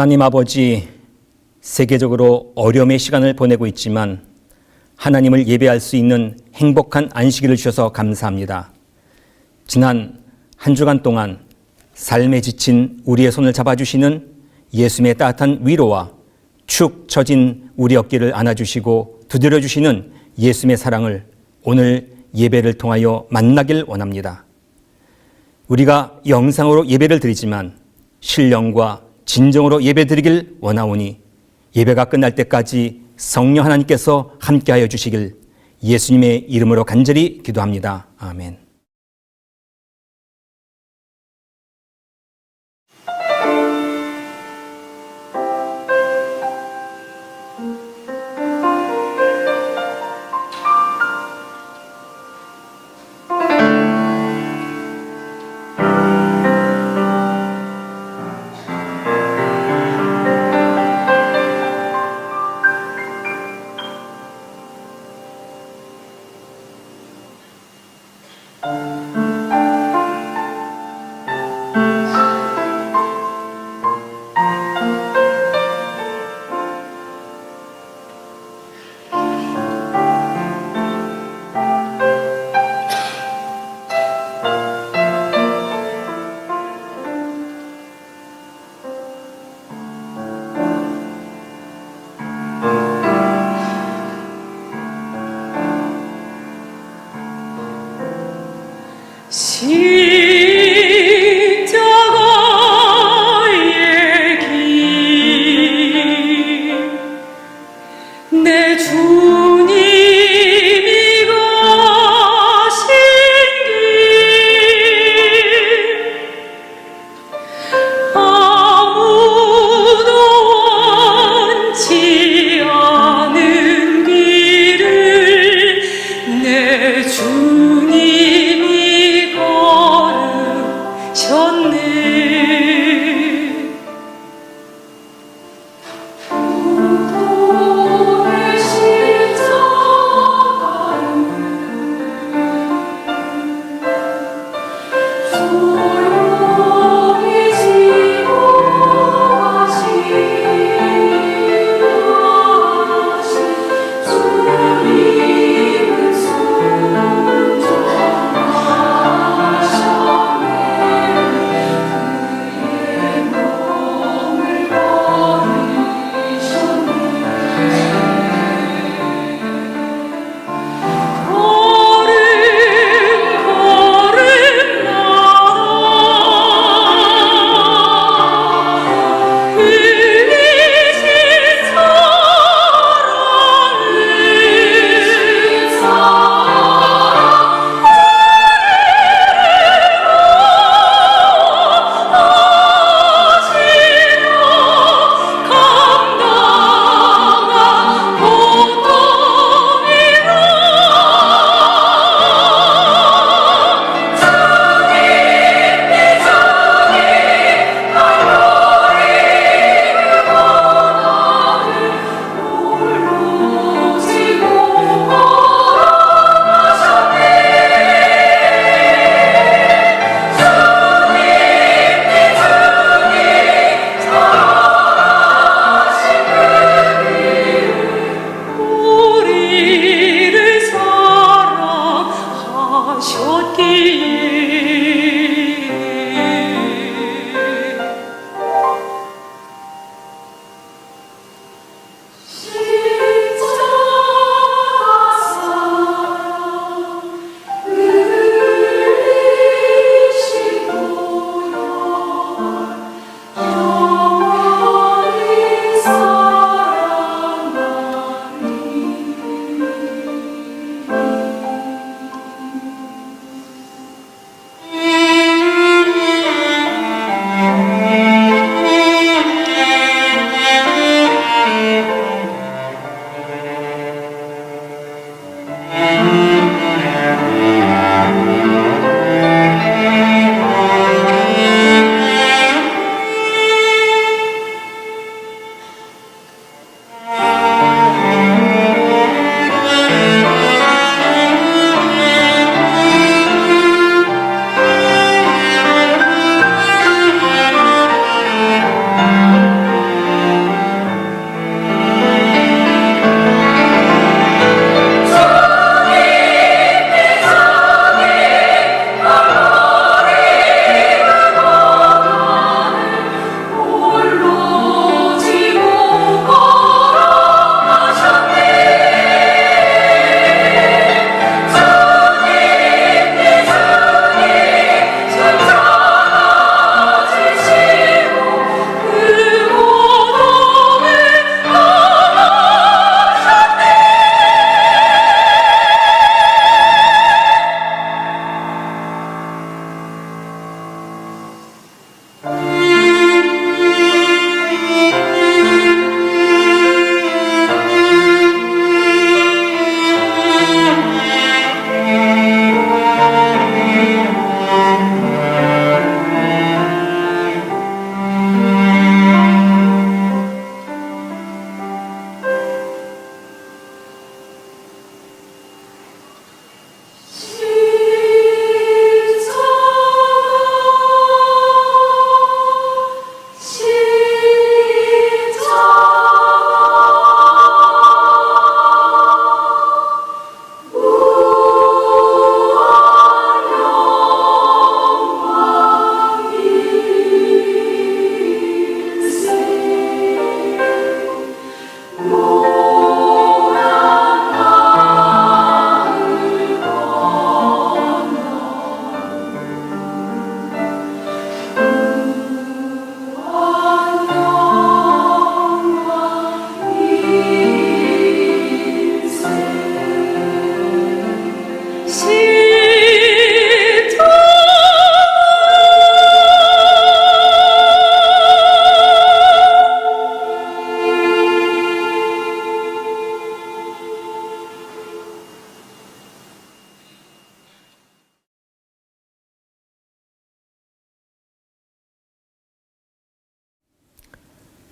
하나님 아버지, 세계적으로 어려움의 시간을 보내고 있지만 하나님을 예배할 수 있는 행복한 안식일을 주셔서 감사합니다. 지난 한 주간 동안 삶에 지친 우리의 손을 잡아주시는 예수님의 따뜻한 위로와 축 처진 우리 어깨를 안아주시고 두드려주시는 예수님의 사랑을 오늘 예배를 통하여 만나길 원합니다. 우리가 영상으로 예배를 드리지만 신령과 진정으로 예배드리길 원하오니 예배가 끝날 때까지 성령 하나님께서 함께하여 주시길 예수님의 이름으로 간절히 기도합니다. 아멘.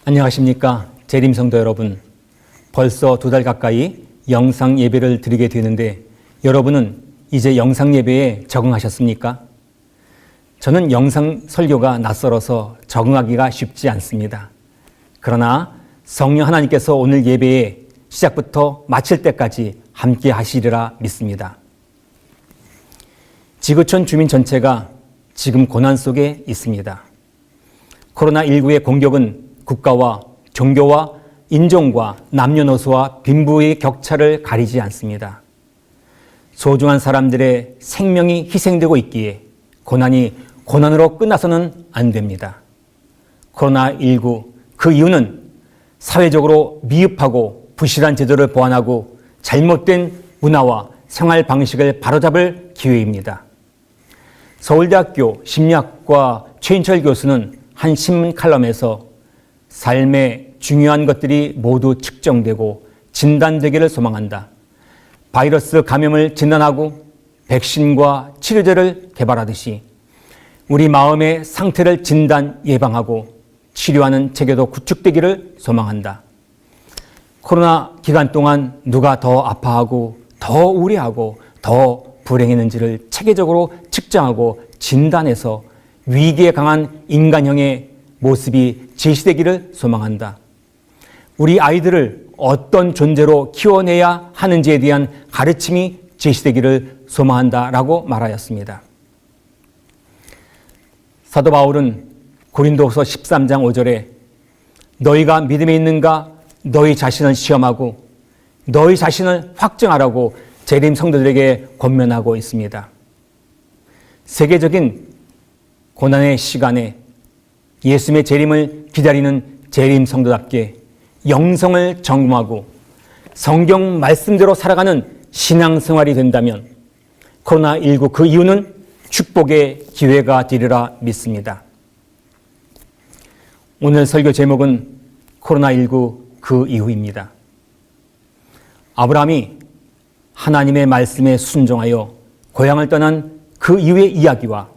안녕하십니까 재림성도 여러분. 벌써 2달 가까이 영상 예배를 드리게 되는데 여러분은 이제 영상 예배에 적응하셨습니까? 저는 영상 설교가 낯설어서 적응하기가 쉽지 않습니다. 그러나 성령 하나님께서 오늘 예배에 시작부터 마칠 때까지 함께 하시리라 믿습니다. 지구촌 주민 전체가 지금 고난 속에 있습니다. 코로나19의 공격은 국가와 종교와 인종과 남녀노소와 빈부의 격차를 가리지 않습니다. 소중한 사람들의 생명이 희생되고 있기에 고난이 고난으로 끝나서는 안 됩니다. 코로나19 그 이유는 사회적으로 미흡하고 부실한 제도를 보완하고 잘못된 문화와 생활 방식을 바로잡을 기회입니다. 서울대학교 심리학과 최인철 교수는 한 신문 칼럼에서 삶의 중요한 것들이 모두 측정되고 진단되기를 소망한다. 바이러스 감염을 진단하고 백신과 치료제를 개발하듯이 우리 마음의 상태를 진단 예방하고 치료하는 체계도 구축되기를 소망한다. 코로나 기간 동안 누가 더 아파하고 더 우려하고 더 불행했는지를 체계적으로 측정하고 진단해서 위기에 강한 인간형의 모습이 제시되기를 소망한다. 우리 아이들을 어떤 존재로 키워내야 하는지에 대한 가르침이 제시되기를 소망한다라고 말하였습니다. 사도 바울은 고린도후서 13장 5절에 너희가 믿음에 있는가 너희 자신을 시험하고 너희 자신을 확증하라고 재림 성도들에게 권면하고 있습니다. 세계적인 고난의 시간에 예수님의 재림을 기다리는 재림 성도답게 영성을 점검하고 성경 말씀대로 살아가는 신앙생활이 된다면 코로나19 그 이유는 축복의 기회가 되리라 믿습니다. 오늘 설교 제목은 코로나19 그 이후입니다. 아브라함이 하나님의 말씀에 순종하여 고향을 떠난 그 이후의 이야기와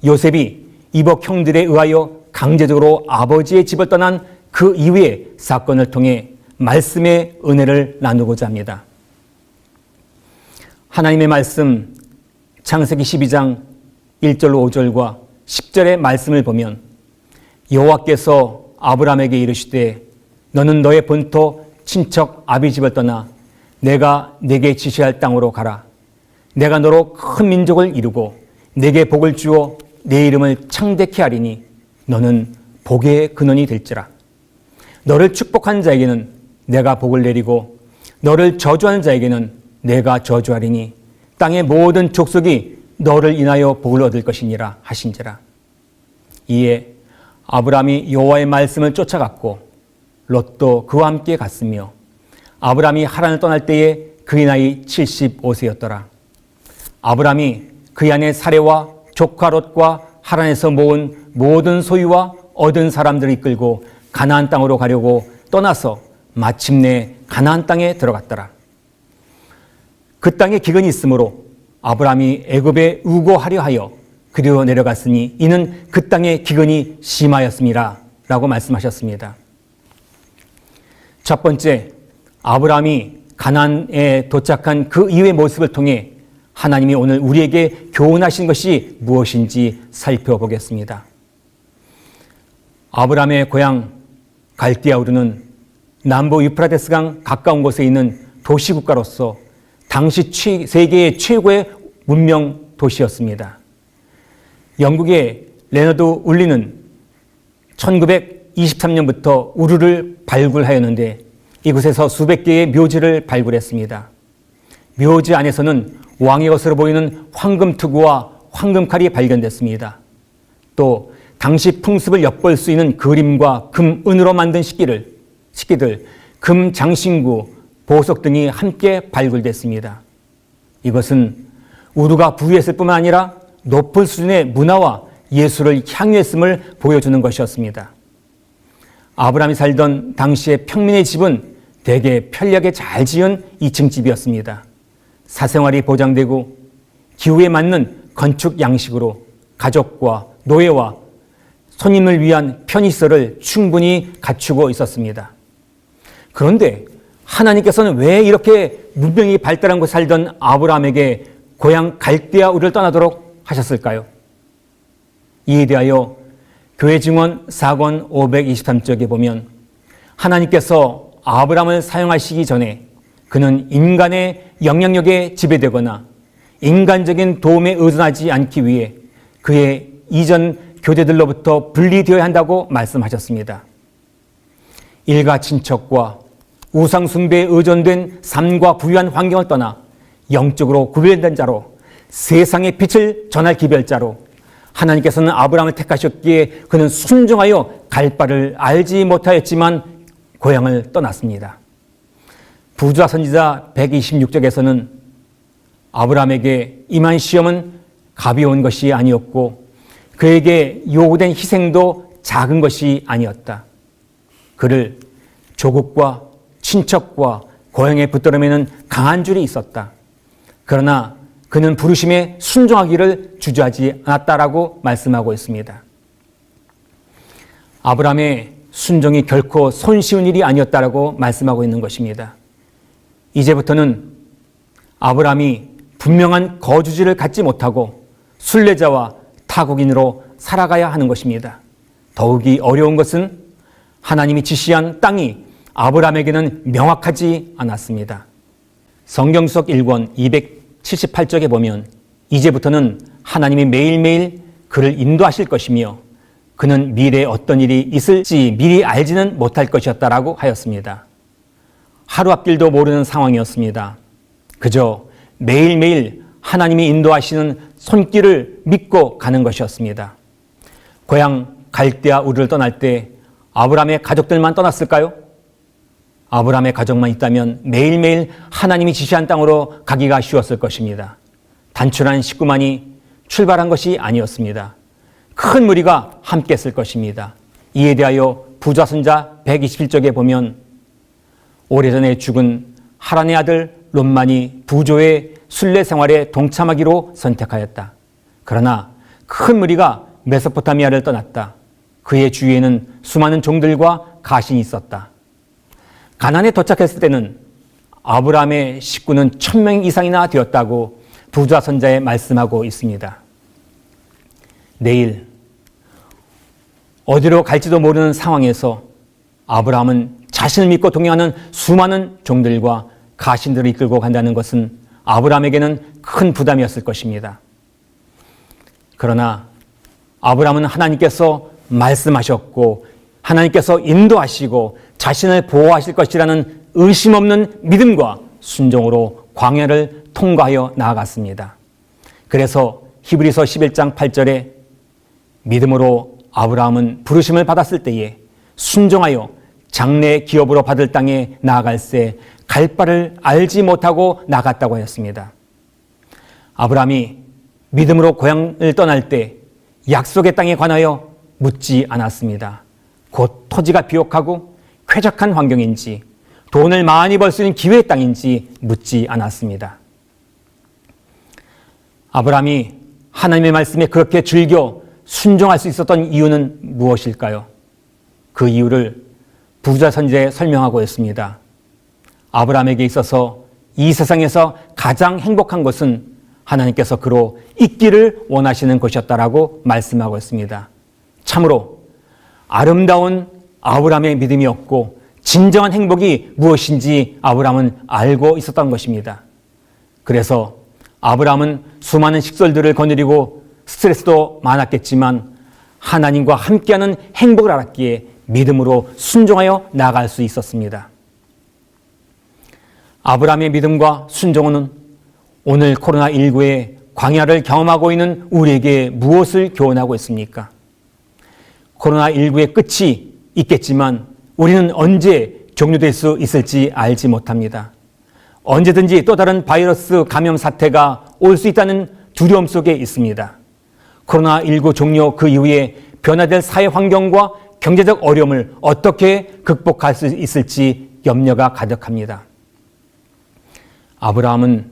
요셉이 이복 형들에 의하여 강제적으로 아버지의 집을 떠난 그 이후의 사건을 통해 말씀의 은혜를 나누고자 합니다. 하나님의 말씀 창세기 12장 1절로 5절과 10절의 말씀을 보면 여호와께서 아브라함에게 이르시되 너는 너의 본토 친척 아비 집을 떠나 내가 네게 지시할 땅으로 가라. 내가 너로 큰 민족을 이루고 네게 복을 주어 네 이름을 창대케 하리니 너는 복의 근원이 될지라. 너를 축복한 자에게는 내가 복을 내리고 너를 저주하는 자에게는 내가 저주하리니 땅의 모든 족속이 너를 인하여 복을 얻을 것이니라 하신지라. 이에 아브라함이 여호와의 말씀을 쫓아갔고 롯도 그와 함께 갔으며 아브라함이 하란을 떠날 때에 그의 나이 75세였더라. 아브라함이 그의 아내 사레와 조카 롯과 하란에서 모은 모든 소유와 얻은 사람들을 이끌고 가나안 땅으로 가려고 떠나서 마침내 가나안 땅에 들어갔더라. 그 땅에 기근이 있으므로 아브라함이 애굽에 우고하려 하여 그리로 내려갔으니 이는 그 땅에 기근이 심하였음이라 라고 말씀하셨습니다. 첫 번째, 아브라함이 가나안에 도착한 그 이후의 모습을 통해 하나님이 오늘 우리에게 교훈하신 것이 무엇인지 살펴보겠습니다. 아브라함의 고향 갈대아우르는 남부 유프라테스강 가까운 곳에 있는 도시국가로서 당시 세계의 최고의 문명 도시였습니다. 영국의 레너드 울리는 1923년부터 우르를 발굴하였는데 이곳에서 수백 개의 묘지를 발굴했습니다. 묘지 안에서는 왕의 것으로 보이는 황금투구와 황금칼이 발견됐습니다. 또 당시 풍습을 엿볼 수 있는 그림과 금, 은으로 만든 식기들, 금 장신구, 보석 등이 함께 발굴됐습니다. 이것은 우르가 부유했을 뿐만 아니라 높은 수준의 문화와 예술을 향유했음을 보여주는 것이었습니다. 아브라함이 살던 당시의 평민의 집은 대개 편리하게 잘 지은 2층 집이었습니다. 사생활이 보장되고 기후에 맞는 건축 양식으로 가족과 노예와 손님을 위한 편의시설을 충분히 갖추고 있었습니다. 그런데 하나님께서는 왜 이렇게 문명이 발달한 곳에 살던 아브라함에게 고향 갈대아 우르를 떠나도록 하셨을까요? 이에 대하여 교회 증언 4권 523쪽에 보면 하나님께서 아브라함을 사용하시기 전에 그는 인간의 영향력에 지배되거나 인간적인 도움에 의존하지 않기 위해 그의 이전 교대들로부터 분리되어야 한다고 말씀하셨습니다. 일가 친척과 우상 숭배에 의존된 삶과 부유한 환경을 떠나 영적으로 구별된 자로 세상의 빛을 전할 기별자로 하나님께서는 아브라함을 택하셨기에 그는 순종하여 갈 바를 알지 못하였지만 고향을 떠났습니다. 부자 선지자 126쪽에서는 아브라함에게 임한 시험은 가벼운 것이 아니었고 그에게 요구된 희생도 작은 것이 아니었다. 그를 조국과 친척과 고향에 붙들어매는 강한 줄이 있었다. 그러나 그는 부르심에 순종하기를 주저하지 않았다라고 말씀하고 있습니다. 아브라함의 순종이 결코 손쉬운 일이 아니었다라고 말씀하고 있는 것입니다. 이제부터는 아브라함이 분명한 거주지를 갖지 못하고 순례자와 타국인으로 살아가야 하는 것입니다. 더욱이 어려운 것은 하나님이 지시한 땅이 아브라함에게는 명확하지 않았습니다. 성경석 1권 278쪽에 보면 이제부터는 하나님이 매일매일 그를 인도하실 것이며 그는 미래에 어떤 일이 있을지 미리 알지는 못할 것이었다라고 하였습니다. 하루 앞길도 모르는 상황이었습니다. 그저 매일매일 하나님이 인도하시는 손길을 믿고 가는 것이었습니다. 고향 갈대아 우르를 떠날 때 아브라함의 가족들만 떠났을까요? 아브라함의 가족만 있다면 매일매일 하나님이 지시한 땅으로 가기가 쉬웠을 것입니다. 단출한 식구만이 출발한 것이 아니었습니다. 큰 무리가 함께 했을 것입니다. 이에 대하여 부자선자 121쪽에 보면 오래전에 죽은 하란의 아들 롯만이 부조의 순례 생활에 동참하기로 선택하였다. 그러나 큰 무리가 메소포타미아를 떠났다. 그의 주위에는 수많은 종들과 가신이 있었다. 가나안에 도착했을 때는 아브라함의 식구는 1000명 이상이나 되었다고 부자 선자에 말씀하고 있습니다. 내일 어디로 갈지도 모르는 상황에서 아브라함은 자신을 믿고 동행하는 수많은 종들과 가신들을 이끌고 간다는 것은 아브라함에게는 큰 부담이었을 것입니다. 그러나 아브라함은 하나님께서 말씀하셨고 하나님께서 인도하시고 자신을 보호하실 것이라는 의심 없는 믿음과 순종으로 광야를 통과하여 나아갔습니다. 그래서 히브리서 11장 8절에 믿음으로 아브라함은 부르심을 받았을 때에 순종하여 장래 기업으로 받을 땅에 나아갈새 갈 바를 알지 못하고 나갔다고 하였습니다. 아브라함이 믿음으로 고향을 떠날 때 약속의 땅에 관하여 묻지 않았습니다. 곧 토지가 비옥하고 쾌적한 환경인지 돈을 많이 벌 수 있는 기회의 땅인지 묻지 않았습니다. 아브라함이 하나님의 말씀에 그렇게 즐겨 순종할 수 있었던 이유는 무엇일까요? 그 이유를 부자 선지자에 설명하고 있습니다. 아브라함에게 있어서 이 세상에서 가장 행복한 것은 하나님께서 그로 있기를 원하시는 것이었다라고 말씀하고 있습니다. 참으로 아름다운 아브라함의 믿음이었고 진정한 행복이 무엇인지 아브라함은 알고 있었던 것입니다. 그래서 아브라함은 수많은 식솔들을 거느리고 스트레스도 많았겠지만 하나님과 함께하는 행복을 알았기에 믿음으로 순종하여 나아갈 수 있었습니다. 아브라함의 믿음과 순종은 오늘 코로나19의 광야를 경험하고 있는 우리에게 무엇을 교훈하고 있습니까? 코로나19의 끝이 있겠지만 우리는 언제 종료될 수 있을지 알지 못합니다. 언제든지 또 다른 바이러스 감염 사태가 올 수 있다는 두려움 속에 있습니다. 코로나19 종료 그 이후에 변화될 사회 환경과 경제적 어려움을 어떻게 극복할 수 있을지 염려가 가득합니다. 아브라함은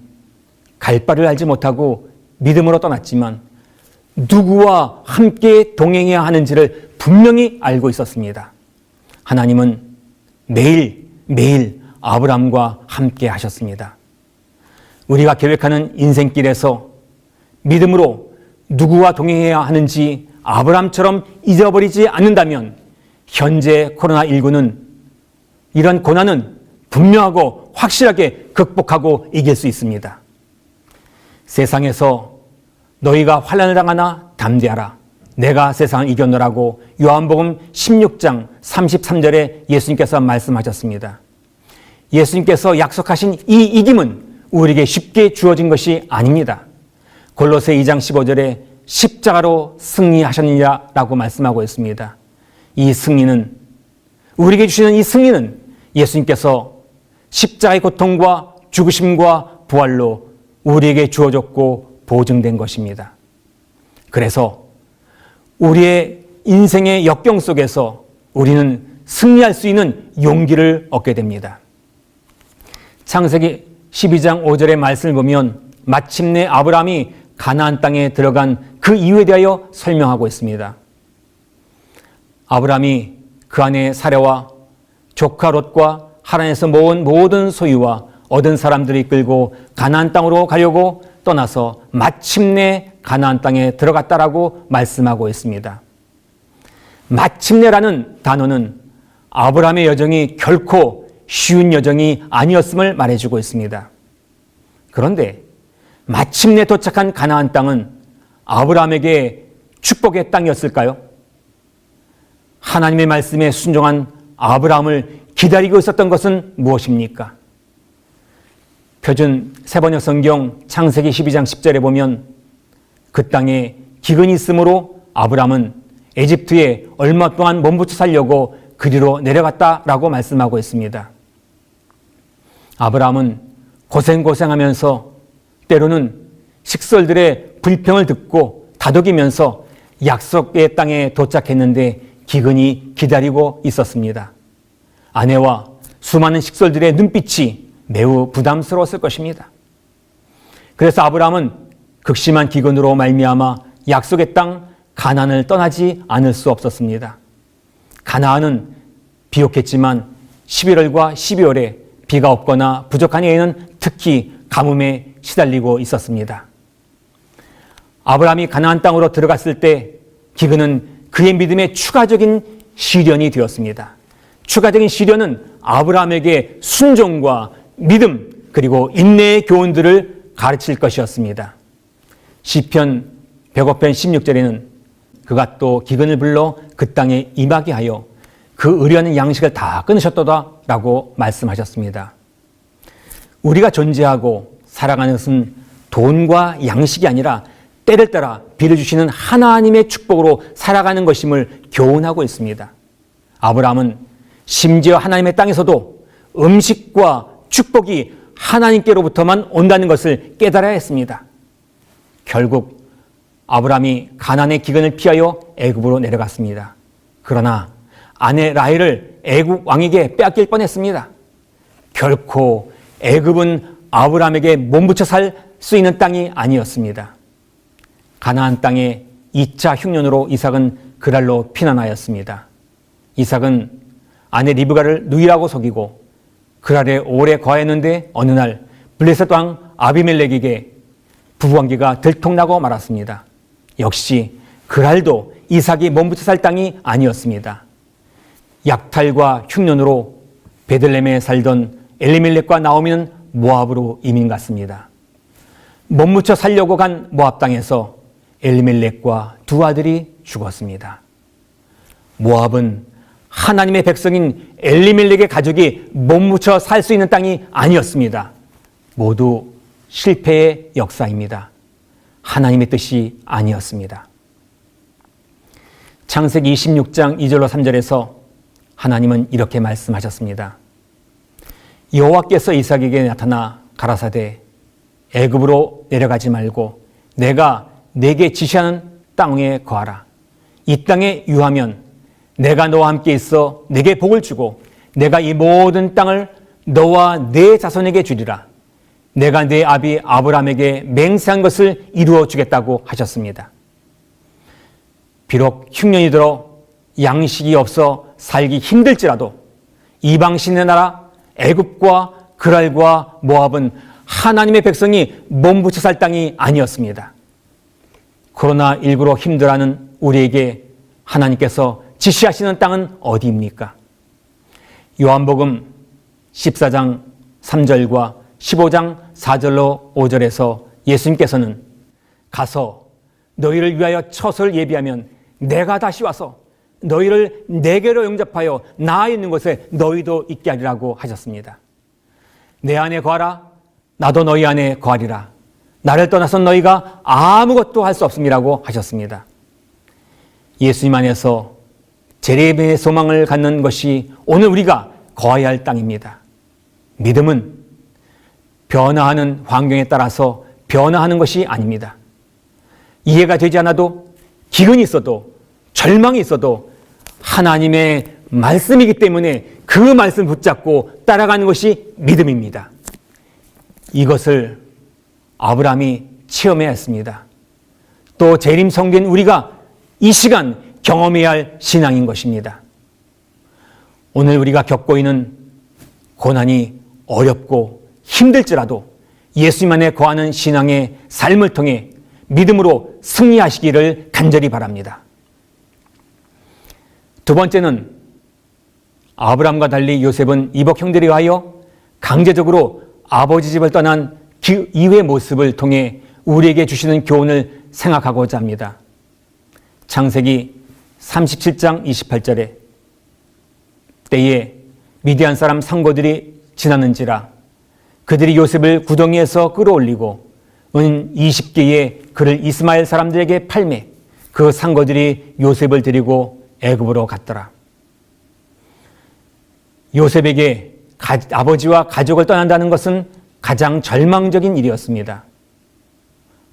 갈 바를 알지 못하고 믿음으로 떠났지만 누구와 함께 동행해야 하는지를 분명히 알고 있었습니다. 하나님은 매일 아브라함과 함께 하셨습니다. 우리가 계획하는 인생길에서 믿음으로 누구와 동행해야 하는지 아브라함처럼 잊어버리지 않는다면 현재 코로나19는 이런 고난은 분명하고 확실하게 극복하고 이길 수 있습니다. 세상에서 너희가 환난을 당하나 담대하라. 내가 세상을 이겼노라고 요한복음 16장 33절에 예수님께서 말씀하셨습니다. 예수님께서 약속하신 이 이김은 우리에게 쉽게 주어진 것이 아닙니다. 골로새 2장 15절에 십자가로 승리하셨느니라 라고 말씀하고 있습니다. 이 승리는, 우리에게 주시는 이 승리는 예수님께서 십자가의 고통과 죽으심과 부활로 우리에게 주어졌고 보증된 것입니다. 그래서 우리의 인생의 역경 속에서 우리는 승리할 수 있는 용기를 얻게 됩니다. 창세기 12장 5절의 말씀을 보면 마침내 아브라함이 가나안 땅에 들어간 그 이유에 대하여 설명하고 있습니다. 아브라함이 그 안에 사례와 조카 롯과 하란에서 모은 모든 소유와 얻은 사람들을 이끌고 가나안 땅으로 가려고 떠나서 마침내 가나안 땅에 들어갔다라고 말씀하고 있습니다. 마침내라는 단어는 아브라함의 여정이 결코 쉬운 여정이 아니었음을 말해주고 있습니다. 그런데 마침내 도착한 가나안 땅은 아브라함에게 축복의 땅이었을까요? 하나님의 말씀에 순종한 아브라함을 기다리고 있었던 것은 무엇입니까? 표준 세번역 성경 창세기 12장 10절에 보면 그 땅에 기근이 있으므로 아브라함은 에집트에 얼마 동안 몸부쳐 살려고 그리로 내려갔다라고 말씀하고 있습니다. 아브라함은 고생하면서 때로는 식솔들의 불평을 듣고 다독이면서 약속의 땅에 도착했는데 기근이 기다리고 있었습니다. 아내와 수많은 식솔들의 눈빛이 매우 부담스러웠을 것입니다. 그래서 아브라함은 극심한 기근으로 말미암아 약속의 땅 가나안을 떠나지 않을 수 없었습니다. 가나안은 비옥했지만 11월과 12월에 비가 없거나 부족한 해에는 특히 가뭄에 시달리고 있었습니다. 아브라함이 가나안 땅으로 들어갔을 때 기근은 그의 믿음의 추가적인 시련이 되었습니다. 추가적인 시련은 아브라함에게 순종과 믿음 그리고 인내의 교훈들을 가르칠 것이었습니다. 시편 105편 16절에는 그가 또 기근을 불러 그 땅에 임하게 하여 그 의뢰하는 양식을 다 끊으셨도다라고 말씀하셨습니다. 우리가 존재하고 살아가는 것은 돈과 양식이 아니라 때를 따라 비를 주시는 하나님의 축복으로 살아가는 것임을 교훈하고 있습니다. 아브라함은 심지어 하나님의 땅에서도 음식과 축복이 하나님께로부터만 온다는 것을 깨달아야 했습니다. 결국 아브라함이 가나안의 기근을 피하여 애굽으로 내려갔습니다. 그러나 아내 라헬을 애굽 왕에게 빼앗길 뻔했습니다. 결코 애굽은 아브라함에게 몸부쳐 살 수 있는 땅이 아니었습니다. 가나안 땅에 2차 흉년으로 이삭은 그랄로 피난하였습니다. 이삭은 아내 리브가를 누이라고 속이고 그랄에 오래 거하였는데 어느 날 블레셋 왕 아비멜렉에게 부부관계가 들통나고 말았습니다. 역시 그랄도 이삭이 몸부쳐 살 땅이 아니었습니다. 약탈과 흉년으로 베들레헴에 살던 엘리멜렉과 나오미는 모압으로 이민 갔습니다. 몸부쳐 살려고 간 모압 땅에서 엘리멜렉과 두 아들이 죽었습니다. 모압은 하나님의 백성인 엘리멜렉의 가족이 몸부쳐 살 수 있는 땅이 아니었습니다. 모두 실패의 역사입니다. 하나님의 뜻이 아니었습니다. 창세기 26장 2절로 3절에서 하나님은 이렇게 말씀하셨습니다. 여호와께서 이삭에게 나타나 가라사대 애굽으로 내려가지 말고 내가 내게 지시하는 땅에 거하라. 이 땅에 유하면 내가 너와 함께 있어 내게 복을 주고 내가 이 모든 땅을 너와 내 자손에게 주리라. 내가 내 아비 아브라함에게 맹세한 것을 이루어 주겠다고 하셨습니다. 비록 흉년이 들어 양식이 없어 살기 힘들지라도 이방신의 나라 애굽과 그랄과 모압은 하나님의 백성이 몸부쳐 살 땅이 아니었습니다. 코로나19로 힘들어하는 우리에게 하나님께서 지시하시는 땅은 어디입니까? 요한복음 14장 3절과 15장 4절로 5절에서 예수님께서는 가서 너희를 위하여 처소를 예비하면 내가 다시 와서 너희를 내게로 영접하여 나 있는 곳에 너희도 있게 하리라고 하셨습니다. 내 안에 거하라 나도 너희 안에 거하리라. 나를 떠나선 너희가 아무것도 할 수 없음이라고 하셨습니다. 예수님 안에서 재림의 소망을 갖는 것이 오늘 우리가 거해야 할 땅입니다. 믿음은 변화하는 환경에 따라서 변화하는 것이 아닙니다. 이해가 되지 않아도 기근이 있어도 절망이 있어도 하나님의 말씀이기 때문에 그 말씀 붙잡고 따라가는 것이 믿음입니다. 이것을 아브라함이 체험해야 했습니다. 또 재림 성도인 우리가 이 시간 경험해야 할 신앙인 것입니다. 오늘 우리가 겪고 있는 고난이 어렵고 힘들지라도 예수님 안에 거하는 신앙의 삶을 통해 믿음으로 승리하시기를 간절히 바랍니다. 두 번째는 아브라함과 달리 요셉은 이복 형들에 의하여 강제적으로 아버지 집을 떠난 그 이후의 모습을 통해 우리에게 주시는 교훈을 생각하고자 합니다. 창세기 37장 28절에 때에 미디안 사람 상고들이 지나는지라 그들이 요셉을 구덩이에서 끌어올리고 은 20개의 그를 이스마엘 사람들에게 팔매 그 상고들이 요셉을 데리고 애굽으로 갔더라. 요셉에게 아버지와 가족을 떠난다는 것은 가장 절망적인 일이었습니다.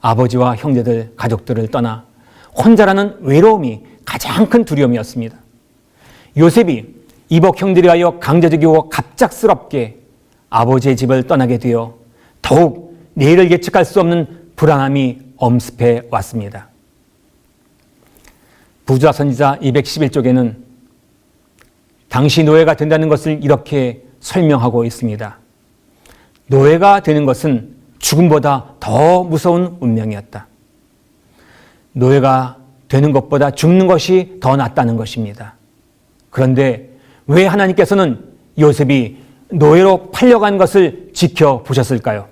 아버지와 형제들, 가족들을 떠나 혼자라는 외로움이 가장 큰 두려움이었습니다. 요셉이 이복 형들에 의하여 강제적이고 갑작스럽게 아버지의 집을 떠나게 되어 더욱 내일을 예측할 수 없는 불안함이 엄습해 왔습니다. 부자 선지자 211쪽에는 당시 노예가 된다는 것을 이렇게 설명하고 있습니다. 노예가 되는 것은 죽음보다 더 무서운 운명이었다. 노예가 되는 것보다 죽는 것이 더 낫다는 것입니다. 그런데 왜 하나님께서는 요셉이 노예로 팔려간 것을 지켜보셨을까요?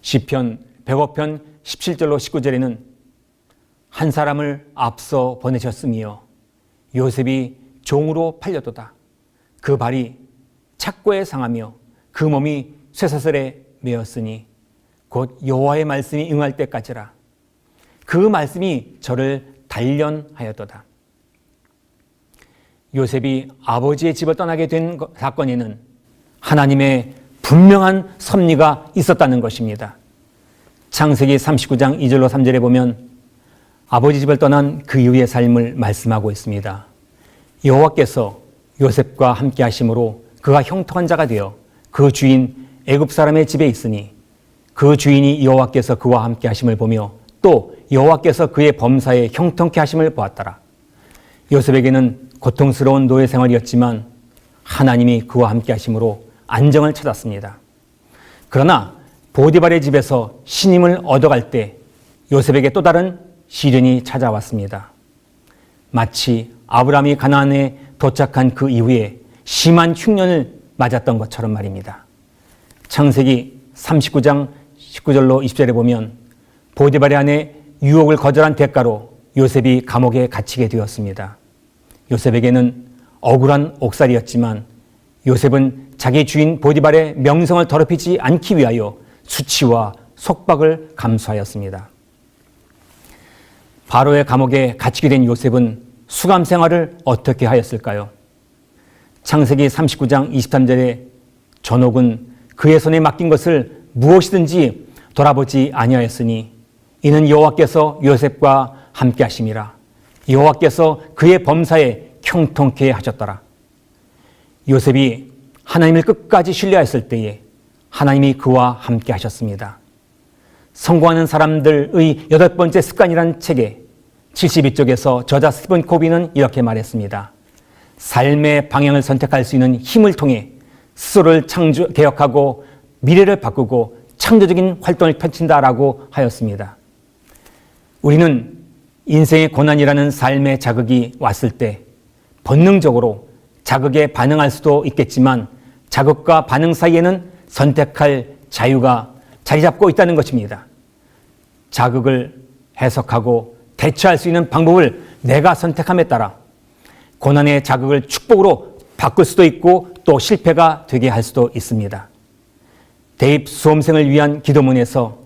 시편 105편 17절로 19절에는 한 사람을 앞서 보내셨으며 요셉이 종으로 팔려도다. 그 발이 착고에 상하며 그 몸이 쇠사슬에 매었으니 곧 여호와의 말씀이 응할 때까지라. 그 말씀이 저를 단련하였도다. 요셉이 아버지의 집을 떠나게 된 사건에는 하나님의 분명한 섭리가 있었다는 것입니다. 창세기 39장 2절로 3절에 보면 아버지 집을 떠난 그 이후의 삶을 말씀하고 있습니다. 여호와께서 요셉과 함께 하심으로 그가 형통한 자가 되어 그 주인 애굽 사람의 집에 있으니 그 주인이 여호와께서 그와 함께 하심을 보며 또 여호와께서 그의 범사에 형통케 하심을 보았더라. 요셉에게는 고통스러운 노예 생활이었지만 하나님이 그와 함께 하심으로 안정을 찾았습니다. 그러나 보디발의 집에서 신임을 얻어갈 때 요셉에게 또 다른 시련이 찾아왔습니다. 마치 아브라함이 가나안에 도착한 그 이후에 심한 흉년을 맞았던 것처럼 말입니다. 창세기 39장 19절로 20절에 보면 보디발의 아내 유혹을 거절한 대가로 요셉이 감옥에 갇히게 되었습니다. 요셉에게는 억울한 옥살이였지만 요셉은 자기 주인 보디발의 명성을 더럽히지 않기 위하여 수치와 속박을 감수하였습니다. 바로의 감옥에 갇히게 된 요셉은 수감 생활을 어떻게 하였을까요? 창세기 39장 23절에 전옥은 그의 손에 맡긴 것을 무엇이든지 돌아보지 아니하였으니 이는 여호와께서 요셉과 함께 하심이라. 여호와께서 그의 범사에 형통케 하셨더라. 요셉이 하나님을 끝까지 신뢰하였을 때에 하나님이 그와 함께 하셨습니다. 성공하는 사람들의 8번째 습관이라는 책에 72쪽에서 저자 스티븐 코비는 이렇게 말했습니다. 삶의 방향을 선택할 수 있는 힘을 통해 스스로를 개혁하고 미래를 바꾸고 창조적인 활동을 펼친다라고 하였습니다. 우리는 인생의 고난이라는 삶의 자극이 왔을 때 본능적으로 자극에 반응할 수도 있겠지만 자극과 반응 사이에는 선택할 자유가 자리 잡고 있다는 것입니다. 자극을 해석하고 대처할 수 있는 방법을 내가 선택함에 따라 고난의 자극을 축복으로 바꿀 수도 있고 또 실패가 되게 할 수도 있습니다. 대입 수험생을 위한 기도문에서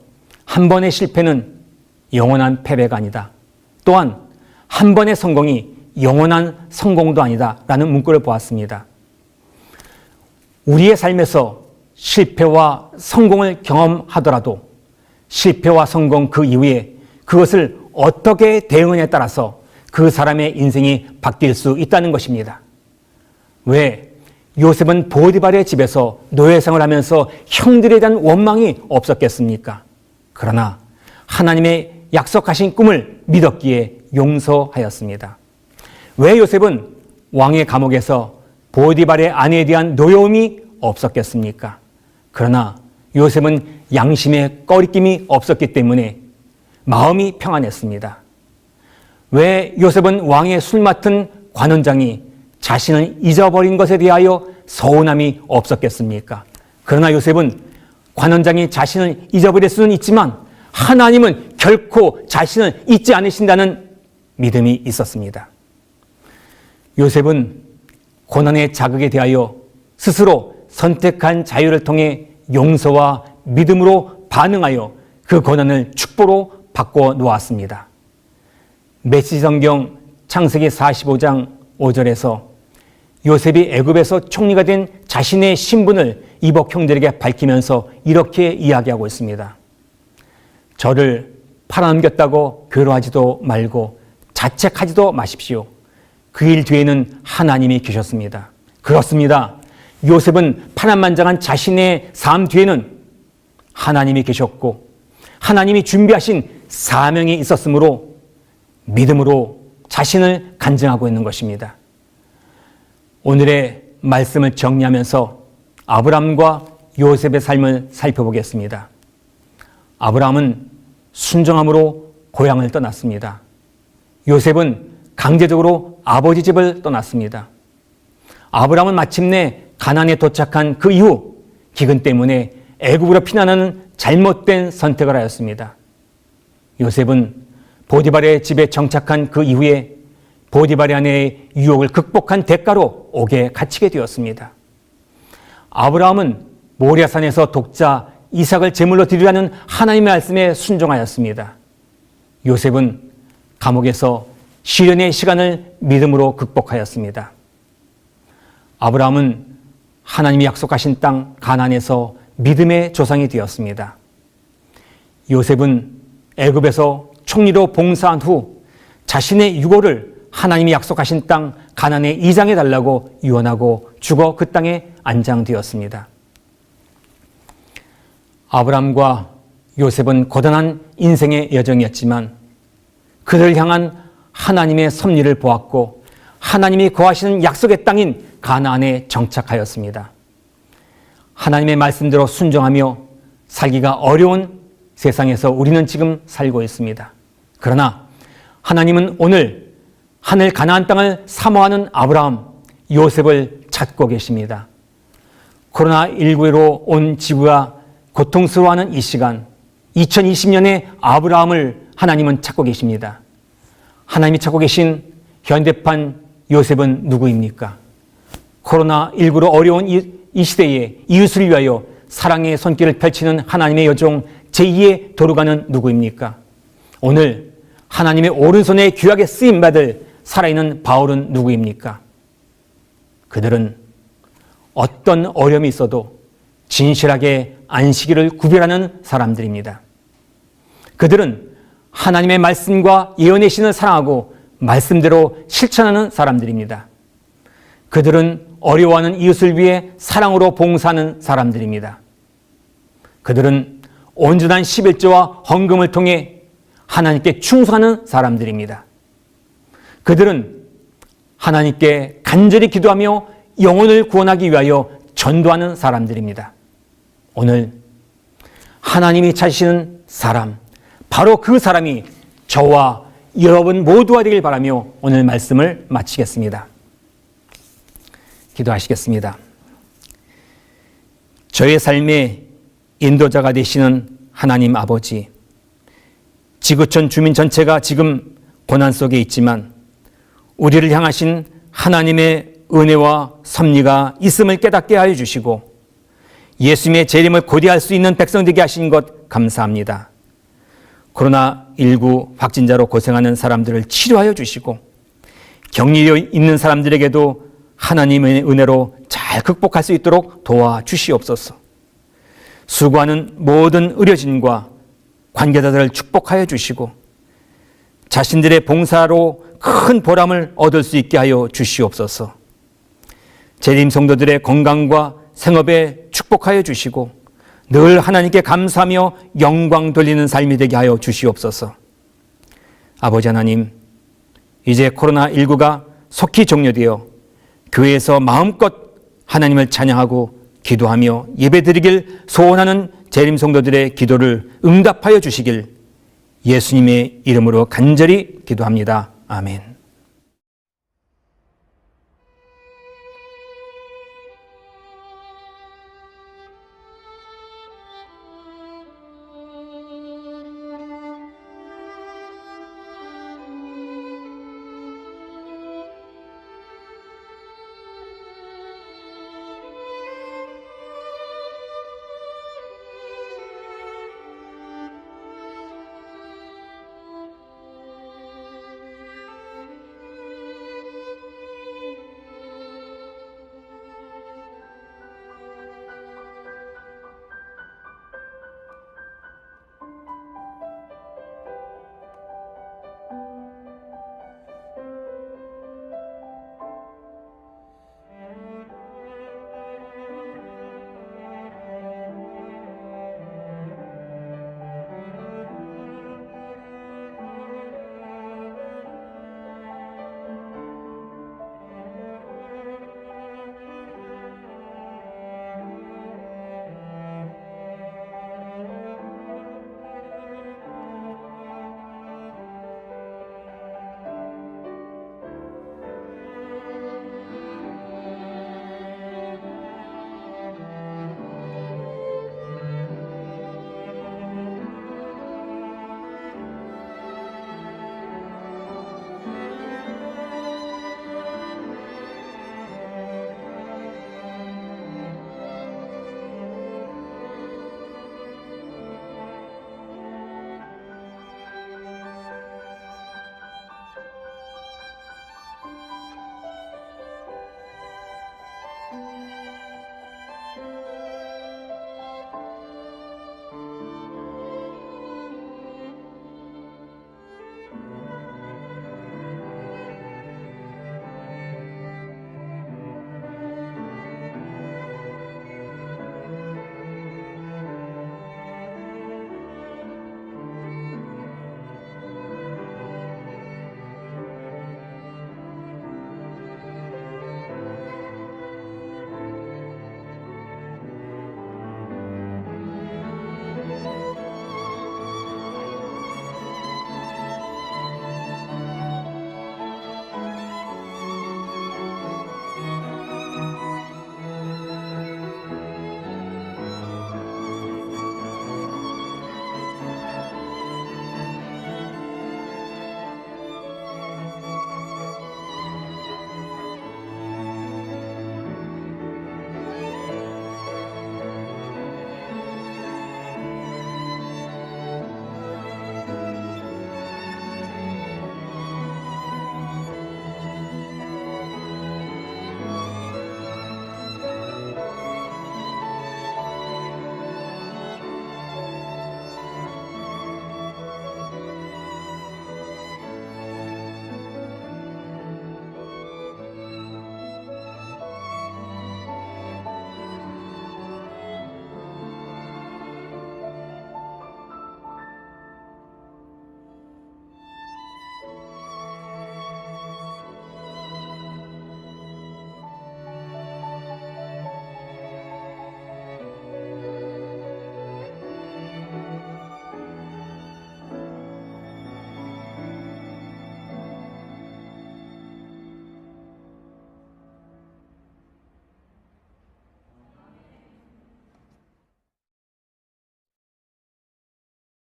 한 번의 실패는 영원한 패배가 아니다. 또한 한 번의 성공이 영원한 성공도 아니다 라는 문구를 보았습니다. 우리의 삶에서 실패와 성공을 경험하더라도 실패와 성공 그 이후에 그것을 어떻게 대응하냐에 따라서 그 사람의 인생이 바뀔 수 있다는 것입니다. 왜 요셉은 보디발의 집에서 노예생을 하면서 형들에 대한 원망이 없었겠습니까? 그러나 하나님의 약속하신 꿈을 믿었기에 용서하였습니다. 왜 요셉은 왕의 감옥에서 보디발의 아내에 대한 노여움이 없었겠습니까? 그러나 요셉은 양심의 꺼리낌이 없었기 때문에 마음이 평안했습니다. 왜 요셉은 왕의 술 맡은 관원장이 자신을 잊어버린 것에 대하여 서운함이 없었겠습니까? 그러나 요셉은 관원장이 자신을 잊어버릴 수는 있지만 하나님은 결코 자신을 잊지 않으신다는 믿음이 있었습니다. 요셉은 고난의 자극에 대하여 스스로 선택한 자유를 통해 용서와 믿음으로 반응하여 그 고난을 축복으로 바꿔 놓았습니다. 메시지 성경 창세기 45장 5절에서 요셉이 애굽에서 총리가 된 자신의 신분을 이복 형들에게 밝히면서 이렇게 이야기하고 있습니다. 저를 팔아넘겼다고 괴로워하지도 말고 자책하지도 마십시오. 그 일 뒤에는 하나님이 계셨습니다. 그렇습니다. 요셉은 파란만장한 자신의 삶 뒤에는 하나님이 계셨고 하나님이 준비하신 사명이 있었으므로 믿음으로 자신을 간증하고 있는 것입니다. 오늘의 말씀을 정리하면서 아브라함과 요셉의 삶을 살펴보겠습니다. 아브라함은 순종함으로 고향을 떠났습니다. 요셉은 강제적으로 아버지 집을 떠났습니다. 아브라함은 마침내 가나안에 도착한 그 이후 기근 때문에 애굽으로 피난하는 잘못된 선택을 하였습니다. 요셉은 보디발의 집에 정착한 그 이후에 보디발의 아내의 유혹을 극복한 대가로 옥에 갇히게 되었습니다. 아브라함은 모리아산에서 독자 이삭을 제물로 드리라는 하나님의 말씀에 순종하였습니다. 요셉은 감옥에서 시련의 시간을 믿음으로 극복하였습니다. 아브라함은 하나님이 약속하신 땅 가나안에서 믿음의 조상이 되었습니다. 요셉은 애굽에서 총리로 봉사한 후 자신의 유고를 하나님이 약속하신 땅 가나안에 이장해 달라고 유언하고 죽어 그 땅에 안장되었습니다. 아브라함과 요셉은 고단한 인생의 여정이었지만 그들을 향한 하나님의 섭리를 보았고 하나님이 거하시는 약속의 땅인 가나안에 정착하였습니다. 하나님의 말씀대로 순종하며 살기가 어려운 세상에서 우리는 지금 살고 있습니다. 그러나 하나님은 오늘 하늘 가나안 땅을 사모하는 아브라함, 요셉을 찾고 계십니다. 코로나19로 온 지구가 고통스러워하는 이 시간, 2020년에 아브라함을 하나님은 찾고 계십니다. 하나님이 찾고 계신 현대판 요셉은 누구입니까? 코로나19로 어려운 이 시대에 이웃을 위하여 사랑의 손길을 펼치는 하나님의 여종 제2의 도르가는 누구입니까? 오늘 하나님의 오른손에 귀하게 쓰임받을 살아있는 바울은 누구입니까? 그들은 어떤 어려움이 있어도 진실하게 안식일을 구별하는 사람들입니다. 그들은 하나님의 말씀과 예언의 신을 사랑하고 말씀대로 실천하는 사람들입니다. 그들은 어려워하는 이웃을 위해 사랑으로 봉사하는 사람들입니다. 그들은 온전한 11조와 헌금을 통해 하나님께 충성하는 사람들입니다. 그들은 하나님께 간절히 기도하며 영혼을 구원하기 위하여 전도하는 사람들입니다. 오늘 하나님이 찾으시는 사람, 바로 그 사람이 저와 여러분 모두가 되길 바라며 오늘 말씀을 마치겠습니다. 기도하시겠습니다. 저의 삶의 인도자가 되시는 하나님 아버지, 지구촌 주민 전체가 지금 고난 속에 있지만 우리를 향하신 하나님의 은혜와 섭리가 있음을 깨닫게 하여 주시고 예수님의 재림을 고대할 수 있는 백성 되게 하신 것 감사합니다. 코로나19 확진자로 고생하는 사람들을 치료하여 주시고 격리 있는 사람들에게도 하나님의 은혜로 잘 극복할 수 있도록 도와주시옵소서. 수고하는 모든 의료진과 관계자들을 축복하여 주시고 자신들의 봉사로 큰 보람을 얻을 수 있게 하여 주시옵소서. 재림 성도들의 건강과 생업에 축복하여 주시고 늘 하나님께 감사하며 영광 돌리는 삶이 되게 하여 주시옵소서. 아버지 하나님, 이제 코로나19가 속히 종료되어 교회에서 마음껏 하나님을 찬양하고 기도하며 예배드리길 소원하는 재림 성도들의 기도를 응답하여 주시길 예수님의 이름으로 간절히 기도합니다. 아멘.